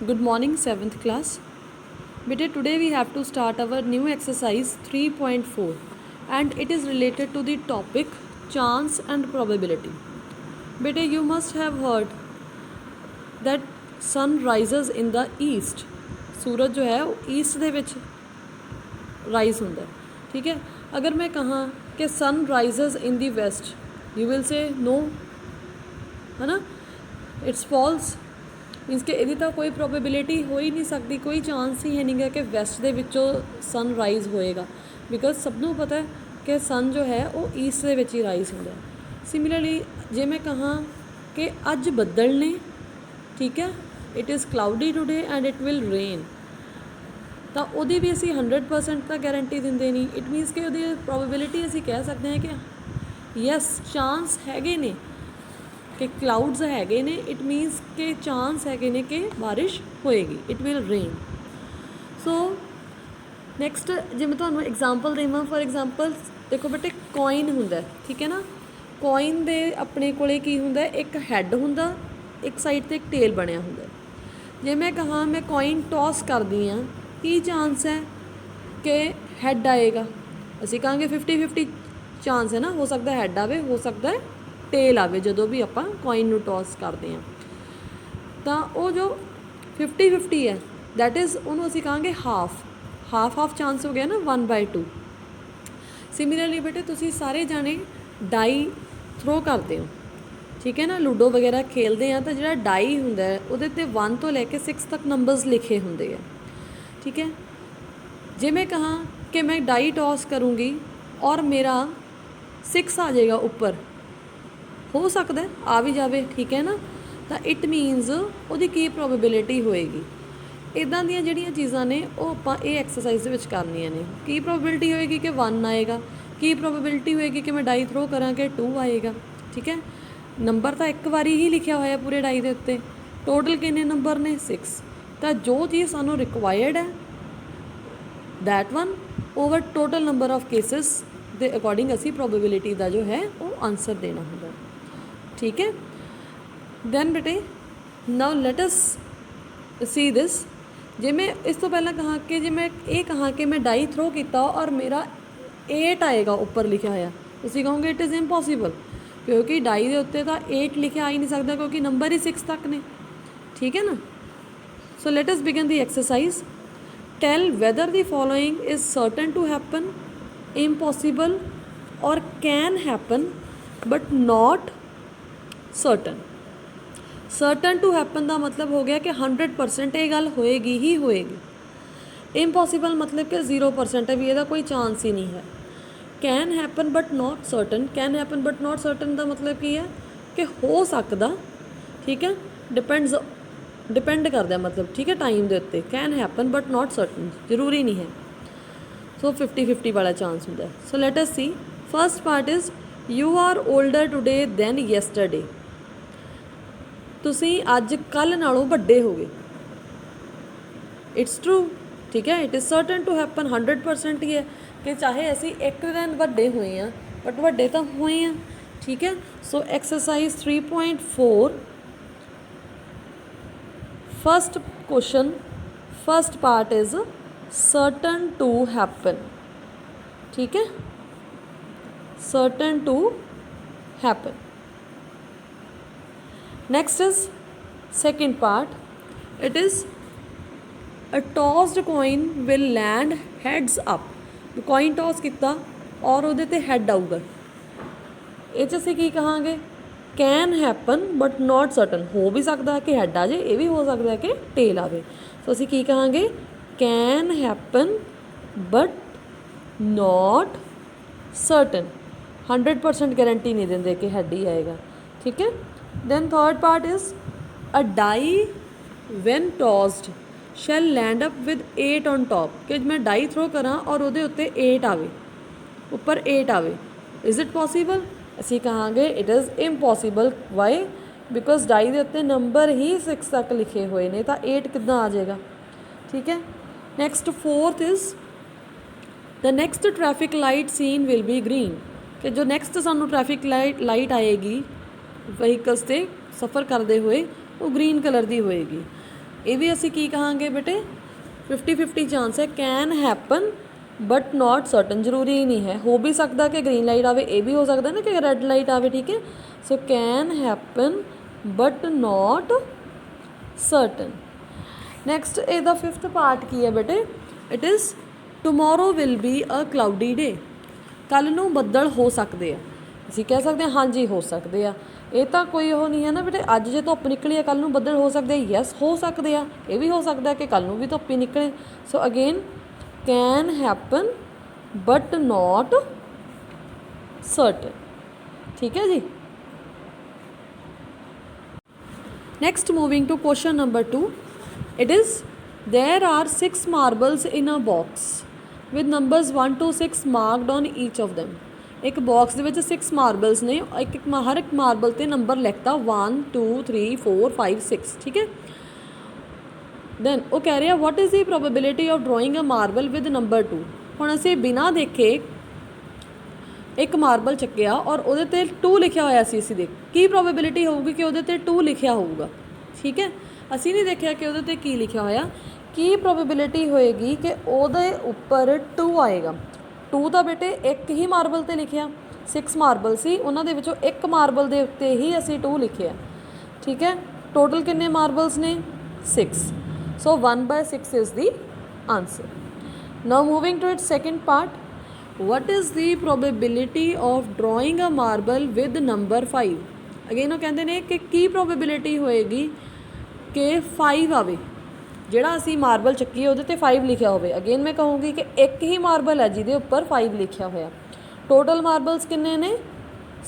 Good morning, 7th class. Beta, today we have to start our new exercise 3.4 and it is related to the topic chance and probability. Beta, you must have heard that sun rises in the east. सूरज जो है वो east ਦੇ ਵਿੱਚ rise ਹੁੰਦਾ ठीक है. अगर मैं कहाँ कि sun rises in the west you will say no है ना, इट्स फॉल्स मीनस कि ਇਹਦੀ ਤਾਂ ਕੋਈ ਪ੍ਰੋਬੇਬਿਲਿਟੀ ਹੋ ਹੀ ਨਹੀਂ ਸਕਦੀ, ਕੋਈ ਚਾਂਸ ਹੀ ਹੈ ਨਹੀਂ ਗਾ ਕਿ ਵੈਸਟ ਦੇ ਵਿੱਚੋਂ ਸਨ ਰਾਈਜ਼ ਹੋਏਗਾ ਬਿਕੋਜ਼ ਸਭ ਨੂੰ ਪਤਾ ਹੈ ਕਿ ਸਨ ਜੋ ਹੈ ਉਹ ਈਸਟ ਦੇ ਵਿੱਚ ਹੀ ਰਾਈਜ਼ ਹੁੰਦਾ. ਸਿਮਿਲਰਲੀ ਜੇ ਮੈਂ ਕਹਾਂ ਕਿ ਅੱਜ ਬੱਦਲ ਨੇ ਠੀਕ ਹੈ, it is cloudy today and it will rain, ਤਾਂ ਉਹਦੀ ਵੀ ਅਸੀਂ 100% ਤਾਂ ਗਾਰੰਟੀ ਦਿੰਦੇ ਨਹੀਂ. ਇਟ ਮੀਨਸ ਕਿ ਉਹਦੀ ਪ੍ਰੋਬੇਬਿਲਿਟੀ ਅਸੀਂ ਕਹਿ ਸਕਦੇ ਹਾਂ ਕਿ ਯੈਸ ਚਾਂਸ ਹੈਗੇ ਨੇ कि क्लाउड्स हैगे ने, इट मीनस कि चांस हैगे ने कि बारिश होएगी, it will rain. So next जे मैं तुहानूं एग्जाम्पल देवां, फॉर एग्जाम्पल देखो बेटे कॉइन हुंदा ठीक है ना, कॉइन दे अपने कोले की हुंदा, एक हैड हुंदा, एक साइड ते एक टेल बनिया हुंदा. जे मैं कहाँ मैं कॉइन टॉस करदी हाँ की चांस है कि हैड आएगा, असीं कहांगे 50-50 चांस है ना, हो सकता है हैड आवे, हो सकता है टेल आवे ਜਦੋਂ भी ਆਪਾਂ कॉइन ਨੂੰ टॉस ਕਰਦੇ ਹਾਂ. ਤਾਂ ਉਹ ਜੋ 50-50 ਹੈ ਦੈਟ ਇਜ਼ ਉਹਨੂੰ ਅਸੀਂ ਕਹਾਂਗੇ ਹਾਫ ਚਾਂਸ ਹੋ ਗਿਆ ਨਾ 1/2. ਸਿਮਿਲਰਲੀ ਬੇਟੇ ਤੁਸੀਂ ਸਾਰੇ ਜਾਣੇ ਡਾਈ ਥਰੋ ਕਰਦੇ ਹੋ ਠੀਕ ਹੈ ਨਾ, ਲੂਡੋ ਵਗੈਰਾ ਖੇਲਦੇ ਆ ਤਾਂ ਜਿਹੜਾ ਡਾਈ ਹੁੰਦਾ ਉਹਦੇ 'ਤੇ 1 ਤੋਂ ਲੈ ਕੇ 6 ਤੱਕ ਨੰਬਰਸ ਲਿਖੇ ਹੁੰਦੇ ਆ ਠੀਕ ਹੈ. ਜੇ ਮੈਂ ਕਹਾਂ ਕਿ ਮੈਂ ਡਾਈ टॉस करूँगी और मेरा 6 आ जाएगा ऊपर, हो सकता है आ भी जाए ठीक है ना, तो इट मीनस ਉਹਦੀ ਕੀ ਪ੍ਰੋਬੇਬਿਲਿਟੀ ਹੋਏਗੀ. ਇੱਦਾਂ ਦੀਆਂ ਜਿਹੜੀਆਂ ਚੀਜ਼ਾਂ ਨੇ ਉਹ ਆਪਾਂ ਇਹ ਐਕਸਰਸਾਈਜ਼ ਦੇ ਵਿੱਚ ਕਰਨੀਆਂ ਨੇ. ਕੀ ਪ੍ਰੋਬੇਬਿਲਿਟੀ ਹੋਏਗੀ ਕਿ 1 ਆਏਗਾ, ਕੀ ਪ੍ਰੋਬੇਬਿਲਿਟੀ ਹੋਏਗੀ ਕਿ ਮੈਂ ਡਾਈ ਥਰੋ ਕਰਾਂ ਕਿ 2 ਆਏਗਾ ਠੀਕ ਹੈ. ਨੰਬਰ ਤਾਂ ਇੱਕ ਵਾਰੀ ਹੀ ਲਿਖਿਆ ਹੋਇਆ ਪੂਰੇ ਡਾਈ ਦੇ ਉੱਤੇ, ਟੋਟਲ ਕਿੰਨੇ ਨੰਬਰ ਨੇ 6, ਤਾਂ ਜੋ ਚੀਜ਼ ਸਾਨੂੰ ਰਿਕਵਾਇਰਡ ਹੈ that one over total number of cases ਦੇ ਅਕੋਰਡਿੰਗ ਅਸੀਂ ਪ੍ਰੋਬੇਬਿਲਿਟੀ ਦਾ ਜੋ ਹੈ ਉਹ ਆਨਸਰ ਦੇਣਾ ਹੁੰਦਾ ठीक है. दैन बेटे now let us see this. जे मैं इस तो पहला कहा कि जे मैं ये कहा कि मैं डाई थ्रो किया और मेरा 8 आएगा ऊपर लिखा होया, तुसीं कहोगे इट इज़ इम्पॉसिबल क्योंकि डाई के उत्ते तो 8 लिखा आ ही नहीं सकता क्योंकि नंबर ही 6 तक ने ठीक है ना. So let us begin the exercise. Tell whether the following is certain to happen, impossible और can happen but not certain to happen का मतलब हो गया कि 100% ये गल होएगी ही होएगी. इम्पॉसिबल मतलब कि 0% है भी, ਇਹਦਾ कोई चांस ही नहीं है. Can happen but not certain, can happen but not certain का मतलब की है कि हो सकता ठीक है, डिपेंड करता मतलब ठीक है टाइम के उत्ते. Can happen but not certain जरूरी नहीं है. सो 50-50 वाला चांस होंगे. So let us see. First part is you are older today than yesterday, ਤੁਸੀਂ ਅੱਜ ਕੱਲ੍ਹ ਨਾਲੋਂ ਵੱਡੇ ਹੋ ਗਏ. ਇਟਸ ਟਰੂ ਠੀਕ ਹੈ, it is certain to happen 100% ਹੀ ਹੈ ਕਿ ਚਾਹੇ ਅਸੀਂ ਇੱਕ ਦਿਨ ਵੱਡੇ ਹੋਏ ਹਾਂ ਬਟ ਵੱਡੇ ਤਾਂ ਹੋਏ ਹਾਂ ਠੀਕ ਹੈ. So exercise 3.4 first question first part is certain to happen ठीक है, certain to happen. Next is second part, it is a tossed coin will land heads up. Coin toss किया और वो हैड आऊगा, ये असीं की कहांगे can happen but not certain. हो भी सकता है कि हैड आ जाए, ये भी हो सकता है कि टेल आवे. सो असीं की कहांगे can happen but not certain. 100% guarantee नहीं देंगे कि हैड ही आएगा ठीक है. then third part is a die when tossed shall land up with 8 on top. कि मैं डाई थ्रो करा और वो उत्ते 8 आवे, ऊपर 8 आवे, इज इट पॉसीबल. असी कहांगे it is impossible. Why because die के उत्ते नंबर ही 6 तक लिखे हुए ने, तो 8 किद्दां आ जाएगा ठीक है. Next fourth is the next traffic light seen will be green. कि जो नैक्सट सानू ट्रैफिक लाइट आएगी ਵਹੀਕਲਸ 'ਤੇ ਸਫ਼ਰ ਕਰਦੇ ਹੋਏ ਉਹ ਗ੍ਰੀਨ ਕਲਰ ਦੀ ਹੋਏਗੀ. ये भी असी की कहांगे बेटे 50-50 चांस है। Can happen but not certain, जरूरी ही नहीं है, हो भी सकता कि ग्रीन लाइट आवे, ये भी हो सकता है ना कि रेड लाइट आवे, ठीक है। So can happen but not certain. Next ਇਹਦਾ 5th पार्ट की है बेटे, it is tomorrow will be a cloudy day. कल नूं ਬੱਦਲ हो सकते हैं, ਅਸੀਂ कह सकते हैं हाँ जी हो सकते हैं। ये तो कोई वो नहीं है ना बेटे, अज जो धुप्प निकली है कल नूं ਬੱਦਲ हो सकते हैं, यस हो सकते हैं। ये भी हो सकता है कि कल नूं भी धुप्प ही निकले। So again can happen but not certain, ठीक है जी। Next moving to question number 2, it is there are 6 marbles in a box with numbers 1 to 6 marked on each of them. एक बॉक्स ਦੇ ਵਿੱਚ 6 ਮਾਰਬਲਸ ਨੇ, ਹਰ ਇੱਕ ਮਾਰਬਲ 'ਤੇ number ਲਿਖਤਾ 1 2 3 4 5 6, ਠੀਕ ਹੈ। ਦੈਨ ਉਹ ਕਹਿ ਰਿਹਾ what is the probability of drawing a marble with number 2। ਹੁਣ ਅਸੀਂ ਬਿਨਾਂ ਦੇਖੇ ਇੱਕ ਮਾਰਬਲ ਚੱਕਿਆ ਔਰ ਉਹਦੇ 'ਤੇ 2 ਲਿਖਿਆ ਹੋਇਆ ਸੀ, ਅਸੀਂ ਦੇਖ ਕੀ ਪ੍ਰੋਬੇਬਿਲਿਟੀ ਹੋਊਗੀ ਕਿ ਉਹਦੇ 'ਤੇ 2 ਲਿਖਿਆ ਹੋਊਗਾ, ਠੀਕ ਹੈ। ਅਸੀਂ ਨਹੀਂ ਦੇਖਿਆ ਕਿ ਉਹਦੇ 'ਤੇ ਕੀ ਲਿਖਿਆ ਹੋਇਆ, ਕੀ ਪ੍ਰੋਬੇਬਿਲਿਟੀ ਹੋਏਗੀ ਕਿ ਉਹਦੇ ਉੱਪਰ 2 ਆਏਗਾ। 2 ਤਾਂ ਬੇਟੇ ਇੱਕ ਹੀ ਮਾਰਬਲ 'ਤੇ ਲਿਖਿਆ, 6 ਮਾਰਬਲ ਸੀ, ਉਹਨਾਂ ਦੇ ਵਿੱਚੋਂ ਇੱਕ ਮਾਰਬਲ ਦੇ ਉੱਤੇ ਹੀ ਅਸੀਂ 2 ਲਿਖਿਆ, ਠੀਕ ਹੈ। ਟੋਟਲ ਕਿੰਨੇ ਮਾਰਬਲਸ ਨੇ 6, so 1/6 is the answer. Now moving to its second part, what is the probability of drawing a marble with number 5। Again ਉਹ ਕਹਿੰਦੇ ਨੇ ਕਿ ਕੀ ਪ੍ਰੋਬੇਬਿਲਿਟੀ ਹੋਏਗੀ ਕਿ 5 ਆਵੇ, ਜਿਹੜਾ ਅਸੀਂ ਮਾਰਬਲ ਚੱਕੀ ਉਹਦੇ 'ਤੇ 5 ਲਿਖਿਆ ਹੋਵੇ। ਅਗੇਨ ਮੈਂ ਕਹੂੰਗੀ ਕਿ ਇੱਕ ਹੀ ਮਾਰਬਲ ਹੈ ਜਿਹਦੇ ਉੱਪਰ 5 ਲਿਖਿਆ ਹੋਇਆ। ਟੋਟਲ ਮਾਰਬਲਸ ਕਿੰਨੇ ਨੇ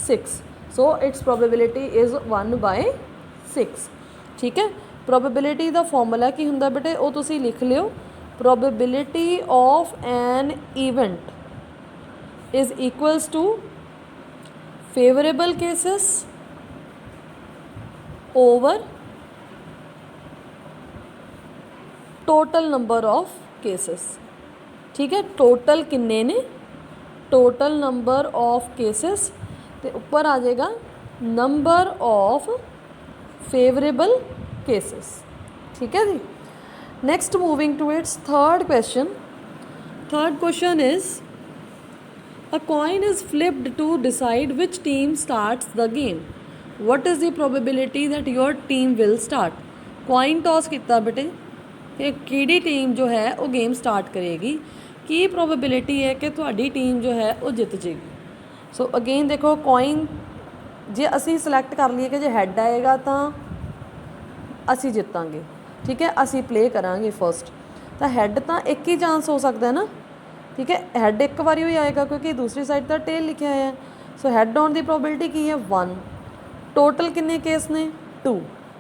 6, ਸੋ ਇਟਸ ਪ੍ਰੋਬੇਬਿਲਿਟੀ ਇਜ਼ 1/6, ਠੀਕ ਹੈ। ਪ੍ਰੋਬੇਬਿਲਿਟੀ ਦਾ ਫਾਰਮੂਲਾ ਕੀ ਹੁੰਦਾ ਬੇਟੇ, ਉਹ ਤੁਸੀਂ ਲਿਖ ਲਿਓ। Probability of N event is equals to favorable cases over total number of cases, ठीक है। टोटल किन्ने ने, टोटल नंबर ऑफ केसेस ते ऊपर आ जाएगा नंबर ऑफ फेवरेबल केसेस, ठीक है जी। Next moving to its third question. Third question is a coin is flipped to decide which team starts the game, what is the probability that your team will start। coin toss किया बेटे कि किहड़ी team जो है वो game start करेगी, की probability है कि तुहाडी टीम जो है वो जित जाएगी। सो अगेन देखो coin जे असी सिलेक्ट कर लीए कि जे हैड आएगा तो असी जितांगे, ठीक है, असी प्ले करांगे फर्स्ट। तो हैड तो एक ही चांस हो सकता है ना, ठीक है। हैड एक बारी ही आएगा क्योंकि दूसरी साइड तो टेल लिखा है। So had on the probability की है 1। टोटल किन्ने केस ने 2,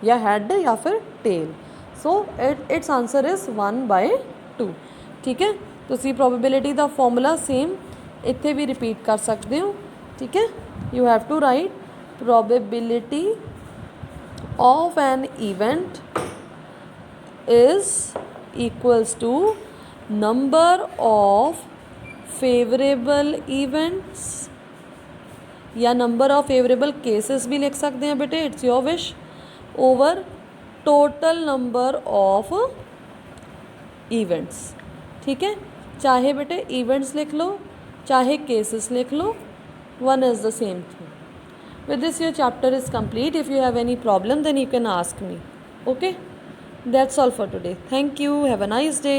या हैड या फिर tail. So it's answer is 1/2, ठीक है। तुसी प्रोबेबिलिटी का फॉर्मूला सेम इत्थे भी रिपीट कर सकते हो, ठीक है। You have to write probability of an event is equals to number of favourable events, या नंबर ऑफ फेवरेबल केसेस भी लिख सकते हैं बेटे, it's your wish, over total number of events, ठीक है। चाहे बेटे इवेंट्स लिख लो चाहे केसेस लिख लो, one is the same thing. With this your chapter is complete. If you have any problem then you can ask me, okay. That's all for today. Thank you, have a nice day.